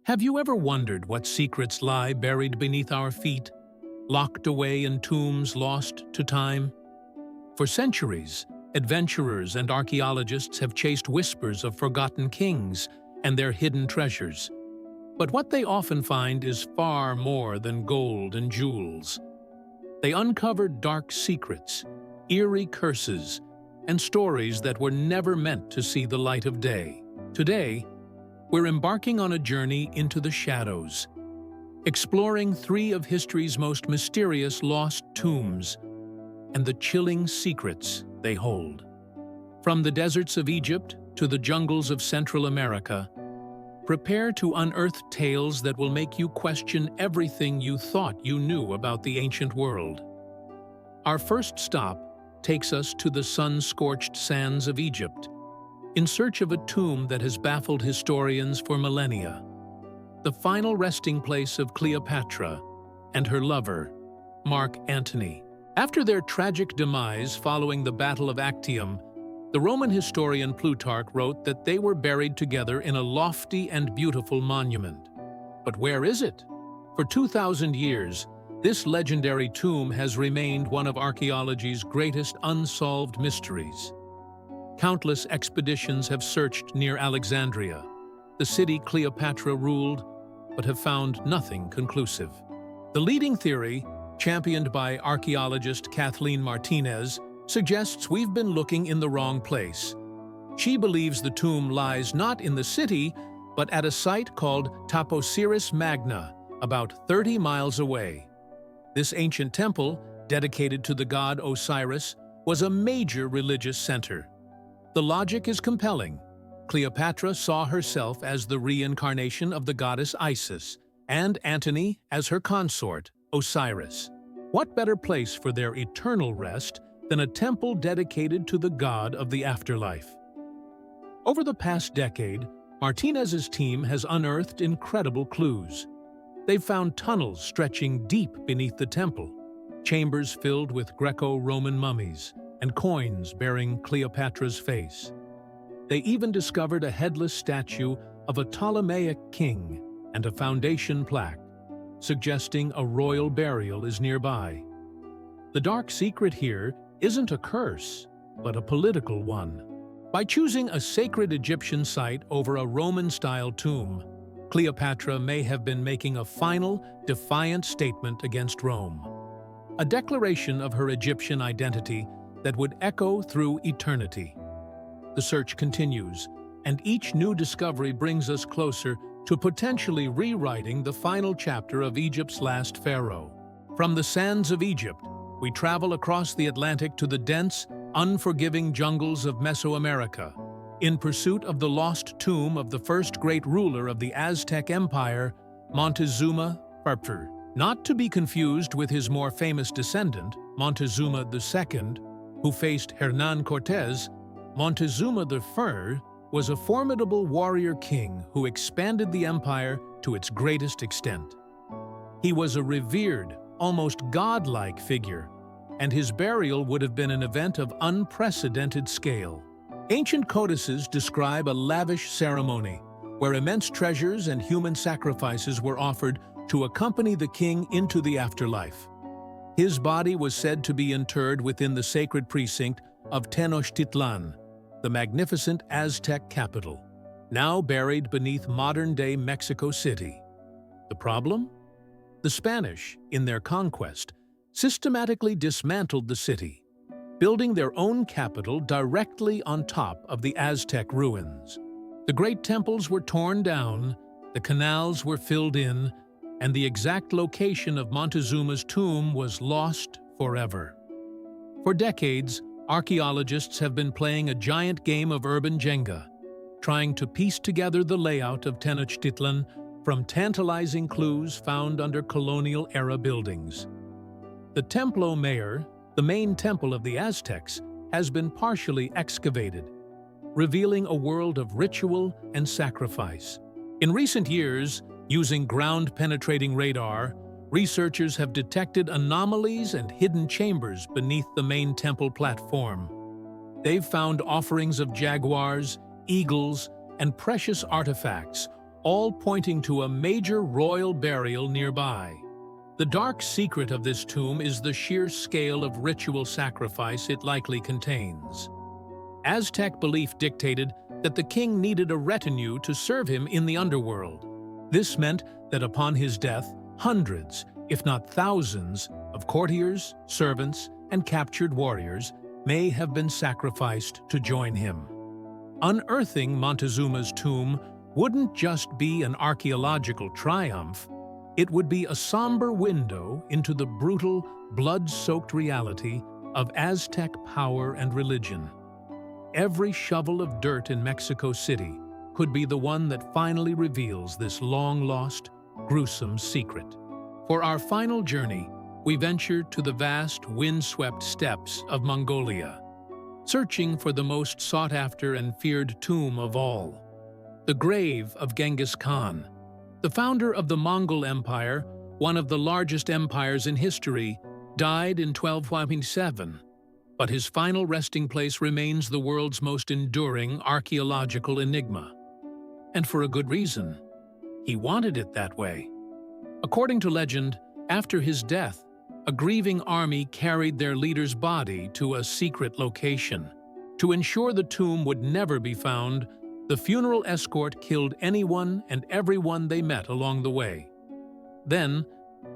Have you ever wondered what secrets lie buried beneath our feet, locked away in tombs lost to time? For centuries, adventurers and archaeologists have chased whispers of forgotten kings and their hidden treasures. But what they often find is far more than gold and jewels. They uncovered dark secrets, eerie curses, and stories that were never meant to see the light of day. Today, we're embarking on a journey into the shadows, exploring three of history's most mysterious lost tombs and the chilling secrets they hold. From the deserts of Egypt to the jungles of Central America, prepare to unearth tales that will make you question everything you thought you knew about the ancient world. Our first stop takes us to the sun-scorched sands of Egypt, in search of a tomb that has baffled historians for millennia, the final resting place of Cleopatra and her lover, Mark Antony. After their tragic demise following the Battle of Actium, the Roman historian Plutarch wrote that they were buried together in a lofty and beautiful monument. But where is it? For 2,000 years, this legendary tomb has remained one of archaeology's greatest unsolved mysteries. Countless expeditions have searched near Alexandria, the city Cleopatra ruled, but have found nothing conclusive. The leading theory, championed by archaeologist Kathleen Martinez, suggests we've been looking in the wrong place. She believes the tomb lies not in the city, but at a site called Taposiris Magna, about 30 miles away. This ancient temple, dedicated to the god Osiris, was a major religious center. The logic is compelling. Cleopatra saw herself as the reincarnation of the goddess Isis, and Antony as her consort, Osiris. What better place for their eternal rest than a temple dedicated to the god of the afterlife? Over the past decade, Martinez's team has unearthed incredible clues. They've found tunnels stretching deep beneath the temple, chambers filled with Greco-Roman mummies, and coins bearing Cleopatra's face. They even discovered a headless statue of a Ptolemaic king and a foundation plaque, suggesting a royal burial is nearby. The dark secret here isn't a curse, but a political one. By choosing a sacred Egyptian site over a Roman-style tomb, Cleopatra may have been making a final, defiant statement against Rome. A declaration of her Egyptian identity that would echo through eternity. The search continues, and each new discovery brings us closer to potentially rewriting the final chapter of Egypt's last pharaoh. From the sands of Egypt, we travel across the Atlantic to the dense, unforgiving jungles of Mesoamerica, in pursuit of the lost tomb of the first great ruler of the Aztec Empire, Montezuma I. Not to be confused with his more famous descendant, Montezuma II, who faced Hernán Cortés, Montezuma I was a formidable warrior king who expanded the empire to its greatest extent. He was a revered, almost godlike figure, and his burial would have been an event of unprecedented scale. Ancient codices describe a lavish ceremony where immense treasures and human sacrifices were offered to accompany the king into the afterlife. His body was said to be interred within the sacred precinct of Tenochtitlan, the magnificent Aztec capital, now buried beneath modern-day Mexico City. The problem? The Spanish, in their conquest, systematically dismantled the city, building their own capital directly on top of the Aztec ruins. The great temples were torn down, the canals were filled in, and the exact location of Montezuma's tomb was lost forever. For decades, archaeologists have been playing a giant game of urban Jenga, trying to piece together the layout of Tenochtitlan from tantalizing clues found under colonial-era buildings. The Templo Mayor, the main temple of the Aztecs, has been partially excavated, revealing a world of ritual and sacrifice. In recent years, using ground-penetrating radar, researchers have detected anomalies and hidden chambers beneath the main temple platform. They've found offerings of jaguars, eagles, and precious artifacts, all pointing to a major royal burial nearby. The dark secret of this tomb is the sheer scale of ritual sacrifice it likely contains. Aztec belief dictated that the king needed a retinue to serve him in the underworld. This meant that upon his death, hundreds, if not thousands, of courtiers, servants, and captured warriors may have been sacrificed to join him. Unearthing Montezuma's tomb wouldn't just be an archaeological triumph, it would be a somber window into the brutal, blood-soaked reality of Aztec power and religion. Every shovel of dirt in Mexico City could be the one that finally reveals this long-lost, gruesome secret. For our final journey, we venture to the vast, wind-swept steppes of Mongolia, searching for the most sought-after and feared tomb of all, the grave of Genghis Khan. The founder of the Mongol Empire, one of the largest empires in history, died in 1227, but his final resting place remains the world's most enduring archaeological enigma. And for a good reason. He wanted it that way. According to legend, after his death, a grieving army carried their leader's body to a secret location. To ensure the tomb would never be found, the funeral escort killed anyone and everyone they met along the way. Then,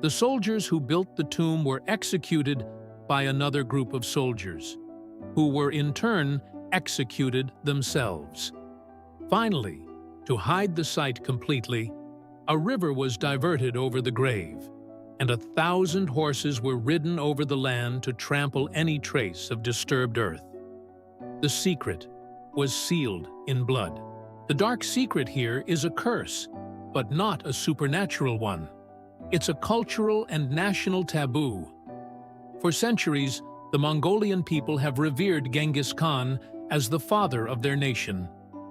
the soldiers who built the tomb were executed by another group of soldiers, who were in turn executed themselves. Finally, to hide the site completely, a river was diverted over the grave, and 1,000 horses were ridden over the land to trample any trace of disturbed earth. The secret was sealed in blood. The dark secret here is a curse, but not a supernatural one. It's a cultural and national taboo. For centuries, the Mongolian people have revered Genghis Khan as the father of their nation,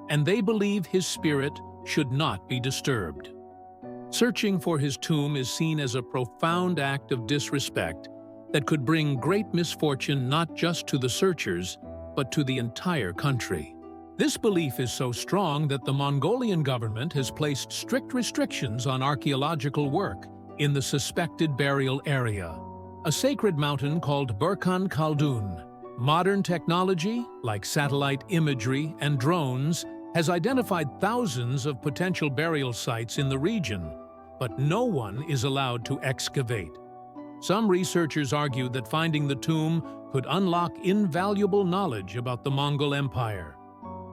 and they believe his spirit should not be disturbed. Searching for his tomb is seen as a profound act of disrespect that could bring great misfortune not just to the searchers, but to the entire country. This belief is so strong that the Mongolian government has placed strict restrictions on archaeological work in the suspected burial area, a sacred mountain called Burkhan Khaldun. Modern technology, like satellite imagery and drones, has identified thousands of potential burial sites in the region, but no one is allowed to excavate. Some researchers argue that finding the tomb could unlock invaluable knowledge about the Mongol Empire.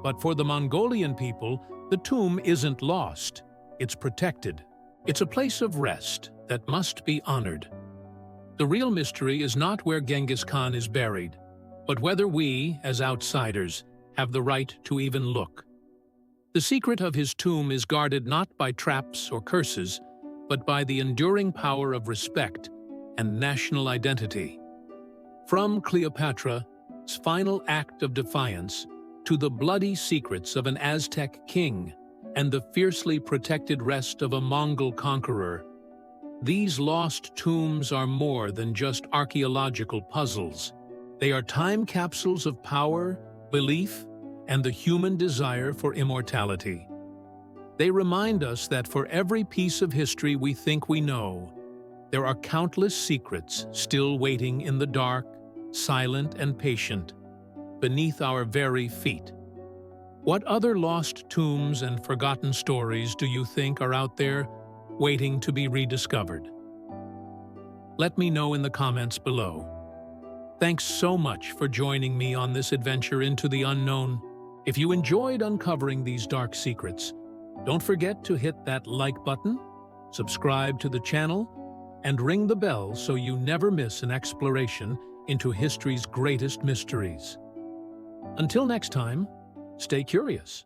But for the Mongolian people, the tomb isn't lost. It's protected. It's a place of rest that must be honored. The real mystery is not where Genghis Khan is buried, but whether we, as outsiders, have the right to even look. The secret of his tomb is guarded not by traps or curses, but by the enduring power of respect and national identity. From Cleopatra's final act of defiance to the bloody secrets of an Aztec king and the fiercely protected rest of a Mongol conqueror, these lost tombs are more than just archaeological puzzles. They are time capsules of power, belief, and the human desire for immortality. They remind us that for every piece of history we think we know, there are countless secrets still waiting in the dark, silent and patient, beneath our very feet. What other lost tombs and forgotten stories do you think are out there, waiting to be rediscovered? Let me know in the comments below. Thanks so much for joining me on this adventure into the unknown. If you enjoyed uncovering these dark secrets, don't forget to hit that like button, subscribe to the channel, and ring the bell so you never miss an exploration into history's greatest mysteries. Until next time, stay curious.